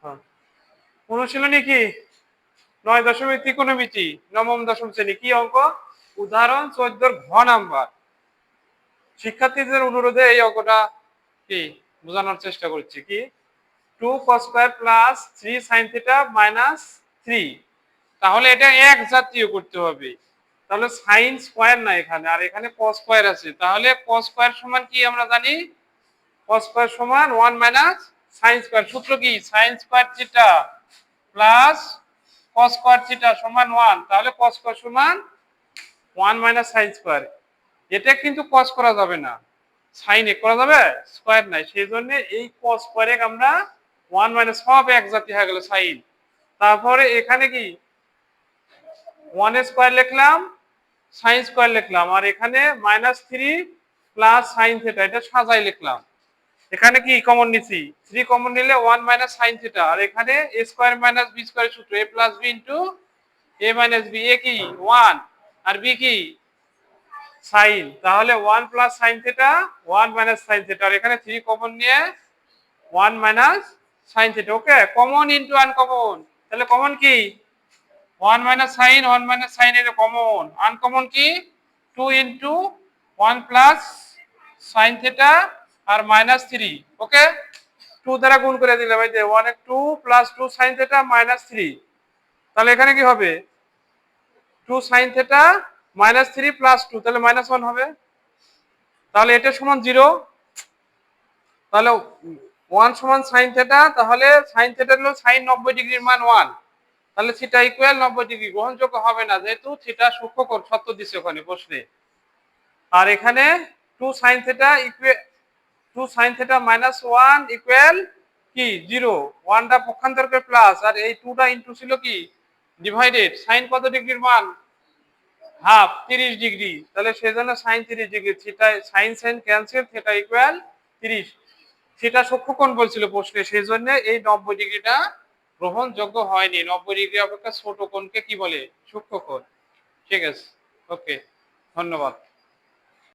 হ্যাঁ। অনুশীলনী কি 9 দশমিক ত্রিকোণমিতি নবম দশম শ্রেণী কি অঙ্ক উদাহরণ 14 ঘ নাম্বার। শিক্ষার্থীদের অনুরোধে এই অঙ্কটা কি বোঝানোর চেষ্টা করছি কি 2 cos square plus 3 sin theta minus 3। তাহলে এটা এক জাতীয় করতে হবে। তাহলে sin স্কয়ার না এখানে, আর এখানে cos স্কয়ার আছে। তাহলে cos স্কয়ার সমান কি আমরা জানি cos স্কয়ার সমান 1 মাইনাস sin স্কয়ার। সূত্র কি sin square theta plus cos square theta সমান 1। তাহলে cos স্কয়ার সমান 1 মাইনাস sin স্কয়ার। এটা কিন্তু cos করা যাবে না, sin এ করা যাবে, স্কয়ার নাই, সেজন্য এই cos স্কয়ার আমরা 1 মাইনাস সব এক জাতি হয়ে গেল sin। তারপরে এখানে কি 1 স্কয়ার লিখলাম sin স্কয়ার লিখলাম, আর এখানে -3 প্লাস sin থিটা এটা সাজাই লিখলাম। এখানে কি কমন নিছি 3 কমন নিলে 1 মাইনাস sin থিটা, আর এখানে a স্কয়ার মাইনাস b স্কয়ারের সূত্র a plus b into a minus b। a কি 1 আর b কি sin। তাহলে 1 plus sin theta 1 minus sin theta, আর এখানে 3 কমন নিয়ে 1 minus sin theta. Okay, common into uncommon. তাহলে কমন কি 1 মাইনাস sin 1 মাইনাস sin এর কমন। আনকমন কি 2 ইনটু 1 প্লাস sin থিটা আর মাইনাস 3। ওকে, 2 দ্বারা গুণ করে দিলাম, এই যে 1 এর 2 প্লাস 2 sin থিটা মাইনাস 3। তাহলে এখানে কি হবে 2 sin থিটা মাইনাস 3 প্লাস 2, তাহলে মাইনাস 1 হবে। তাহলে এটা সমান 0। তাহলে 1 সমান sin থিটা, তাহলে sin থিটা হলো sin 90 ডিগ্রির মান 1। তাহলে থিটা ইকুয়াল 90 ডিগ্রি। গ্রহণযোগ্য হবে না, যেহেতু থিটা সূক্ষ্মকোণ সত্য দিছে ওখানে প্রশ্নে। আর এখানে 2 sin theta equal 2 sin theta minus 1 equal কি 0। 1টা পক্ষান্তর করে প্লাস, আর এই 2টা ইনটু ছিল কি ডিভাইডেড। sin কত ডিগ্রির মান হাফ 30 ডিগ্রি। তাহলে সেজন্য sin 30 degree. Theta sin cancel, theta equal 30। থিটা সূক্ষ্মকোণ বলছিল প্রশ্নে, সেজন্য এই 90 ডিগ্রিটা গ্রহণযোগ্য হয়নি। 90 ডিগ্রি অপেক্ষা ছোট কোণকে কি বলে সূক্ষ্মকোণ। ঠিক আছে, ওকে, ধন্যবাদ।